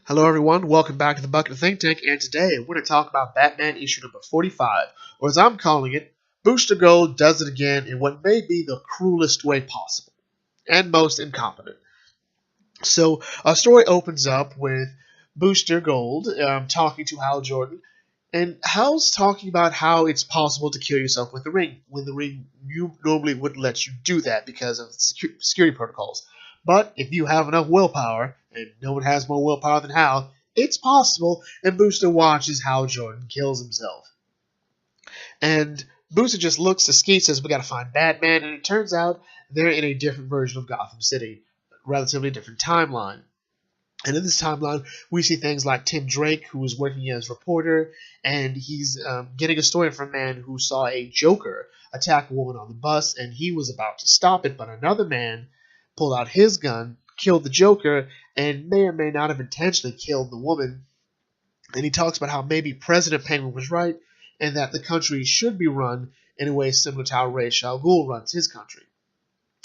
Hello, everyone. Welcome back to the Bucket of Think Tank, and today we're going to talk about Batman issue number 45, or as I'm calling it, Booster Gold does it again in what may be the cruelest way possible, and most incompetent. So, our story opens up with Booster Gold talking to Hal Jordan, and Hal's talking about how it's possible to kill yourself with the ring, when the ring you normally wouldn't let you do that because of security protocols. But if you have enough willpower, and no one has more willpower than Hal, it's possible, and Booster watches Hal Jordan kills himself. And Booster just looks to Skeet, says, "We gotta find Batman," and it turns out they're in a different version of Gotham City, relatively different timeline. And in this timeline, we see things like Tim Drake, who is working as a reporter, and he's getting a story from a man who saw a Joker attack a woman on the bus, and he was about to stop it, but another man pulled out his gun, killed the Joker, and may or may not have intentionally killed the woman. And he talks about how maybe President Penguin was right, and that the country should be run in a way similar to how Ra's al Ghul runs his country.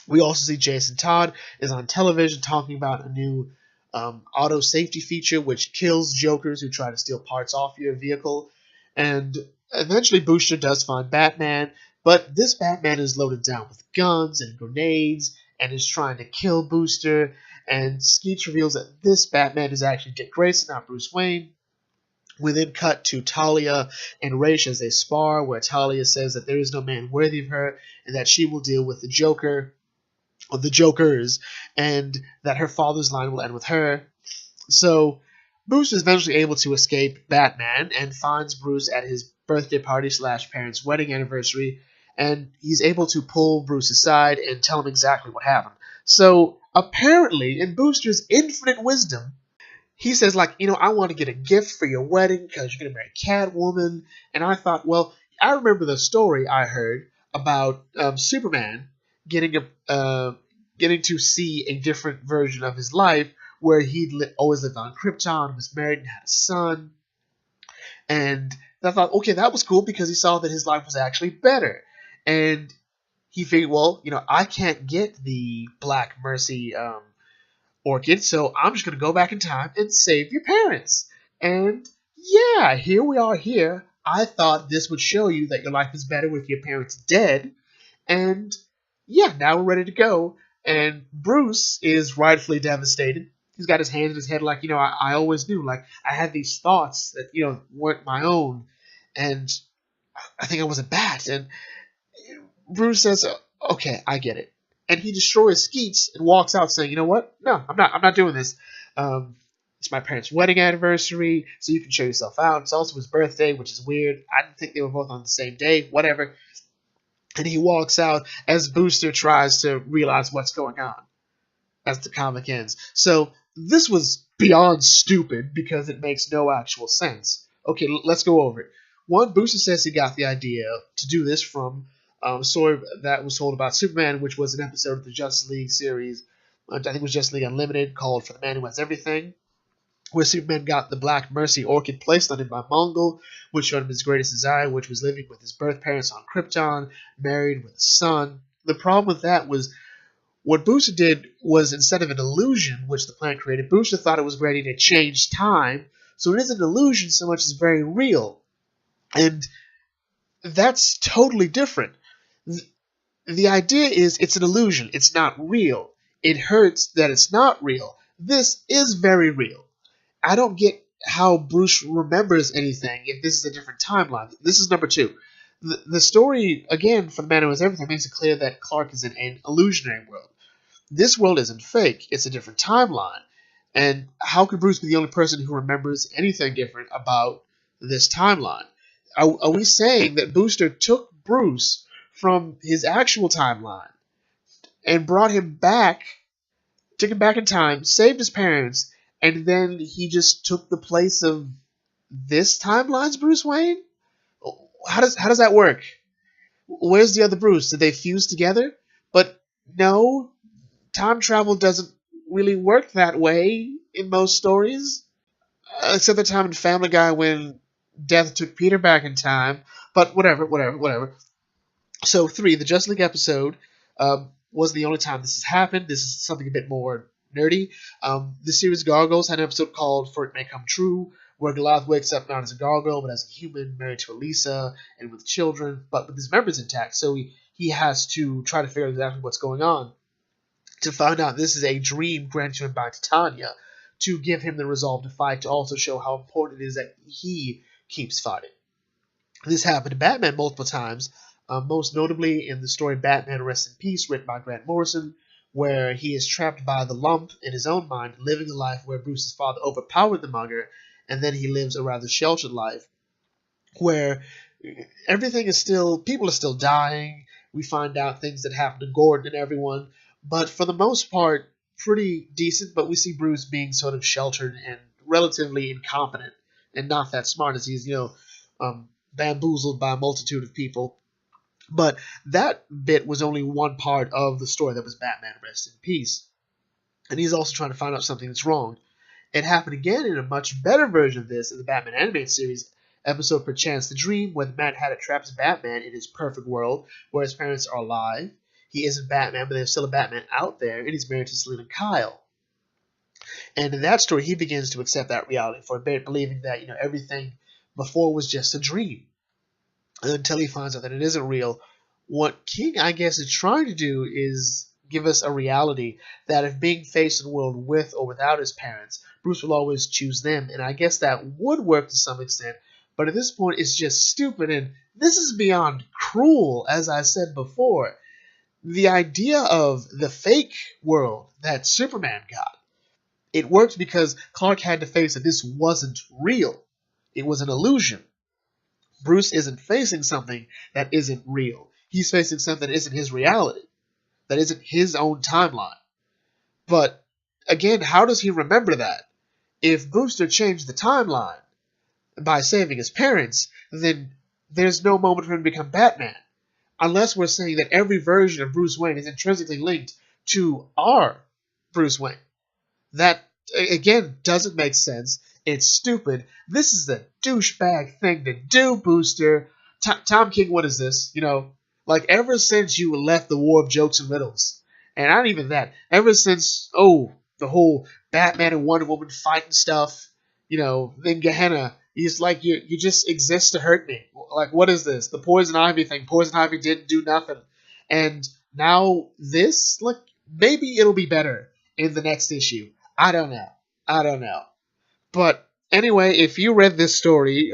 We also see Jason Todd is on television talking about a new auto safety feature which kills jokers who try to steal parts off your vehicle. And eventually Booster does find Batman, but this Batman is loaded down with guns and grenades and is trying to kill Booster. And Skeet reveals that this Batman is actually Dick Grayson, not Bruce Wayne. We then cut to Talia and Ra's as they spar, where Talia says that there is no man worthy of her and that she will deal with the Joker, or the Jokers, and that her father's line will end with her. So Bruce is eventually able to escape Batman and finds Bruce at his birthday party / parents' wedding anniversary, and he's able to pull Bruce aside and tell him exactly what happened. So apparently, in Booster's infinite wisdom, he says, I want to get a gift for your wedding because you're going to marry Catwoman. And I thought, well, I remember the story I heard about Superman getting to see a different version of his life where he'd always lived on Krypton, was married, and had a son. And I thought, okay, that was cool because he saw that his life was actually better. And he figured, well, I can't get the Black Mercy orchid, so I'm just going to go back in time and save your parents. And yeah, here we are here. I thought this would show you that your life is better with your parents dead. And yeah, now we're ready to go. And Bruce is rightfully devastated. He's got his hands in his head I always knew. I had these thoughts that, weren't my own. And I think I was a bat. And Bruce says, okay, I get it. And he destroys Skeets and walks out saying, you know what? No, I'm not doing this. It's my parents' wedding anniversary, so you can show yourself out. It's also his birthday, which is weird. I didn't think they were both on the same day. Whatever. And he walks out as Booster tries to realize what's going on as the comic ends. So this was beyond stupid because it makes no actual sense. Okay, let's go over it. One, Booster says he got the idea to do this from a story that was told about Superman, which was an episode of the Justice League series, I think it was Justice League Unlimited, called For the Man Who Has Everything, where Superman got the Black Mercy orchid placed on him by Mongul, which showed him his greatest desire, which was living with his birth parents on Krypton, married with a son. The problem with that was what Booster did was, instead of an illusion, which the planet created, Booster thought it was ready to change time, so it isn't an illusion so much as very real. And that's totally different. The idea is it's an illusion. It's not real. It hurts that it's not real. This is very real. I don't get how Bruce remembers anything if this is a different timeline. This is number two. The story, again, for The Man Who Has Everything, makes it clear that Clark is in an illusionary world. This world isn't fake. It's a different timeline. And how could Bruce be the only person who remembers anything different about this timeline? Are we saying that Booster took Bruce from his actual timeline and brought him back, took him back in time, saved his parents, and then he just took the place of this timeline's Bruce Wayne? How does that work? Where's the other Bruce? Did they fuse together? But no, time travel doesn't really work that way in most stories. Except the time in Family Guy when Death took Peter back in time. But whatever. So 3, the Justice League episode was the only time this has happened. This is something a bit more nerdy. The series Gargoyles had an episode called For It May Come True, where Goliath wakes up not as a gargoyle, but as a human, married to Elisa, and with children, but with his memories intact. So he has to try to figure out exactly what's going on to find out this is a dream granted to him by Titania to give him the resolve to fight, to also show how important it is that he keeps fighting. This happened to Batman multiple times, most notably in the story Batman Rest in Peace, written by Grant Morrison, where he is trapped by the lump in his own mind, living a life where Bruce's father overpowered the mugger, and then he lives a rather sheltered life, where everything is still, people are still dying, we find out things that happen to Gordon and everyone, but for the most part, pretty decent, but we see Bruce being sort of sheltered and relatively incompetent, and not that smart as he's, bamboozled by a multitude of people. But that bit was only one part of the story that was Batman Rest in Peace. And he's also trying to find out something that's wrong. It happened again in a much better version of this in the Batman animated series episode Perchance the Dream, where the Mad Hatter traps Batman in his perfect world where his parents are alive. He isn't Batman, but there's still a Batman out there, and he's married to Selina Kyle. And in that story, he begins to accept that reality for a bit, believing that everything before was just a dream. Until he finds out that it isn't real. What King, I guess, is trying to do is give us a reality that if being faced in the world with or without his parents, Bruce will always choose them. And I guess that would work to some extent, but at this point it's just stupid, and this is beyond cruel, as I said before. The idea of the fake world that Superman got, it worked because Clark had to face that this wasn't real. It was an illusion. Bruce isn't facing something that isn't real. He's facing something that isn't his reality, that isn't his own timeline. But, again, how does he remember that? If Booster changed the timeline by saving his parents, then there's no moment for him to become Batman. Unless we're saying that every version of Bruce Wayne is intrinsically linked to our Bruce Wayne. That, again, doesn't make sense. It's stupid. This is a douchebag thing to do, Booster. Tom King, what is this? Ever since you left the War of Jokes and Riddles, and not even that, ever since, the whole Batman and Wonder Woman fighting stuff, then Gehenna, he's like, you just exist to hurt me. Like, what is this? The Poison Ivy thing. Poison Ivy didn't do nothing. And now this, maybe it'll be better in the next issue. I don't know. But anyway, if you read this story,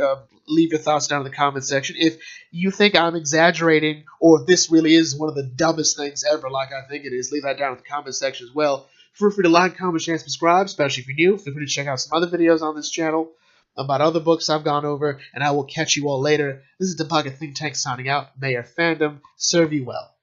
leave your thoughts down in the comment section. If you think I'm exaggerating, or if this really is one of the dumbest things ever, like I think it is, leave that down in the comment section as well. Feel free to like, comment, share, and subscribe, especially if you're new. Feel free to check out some other videos on this channel about other books I've gone over, and I will catch you all later. This is the Pocket Think Tank signing out. May your fandom serve you well.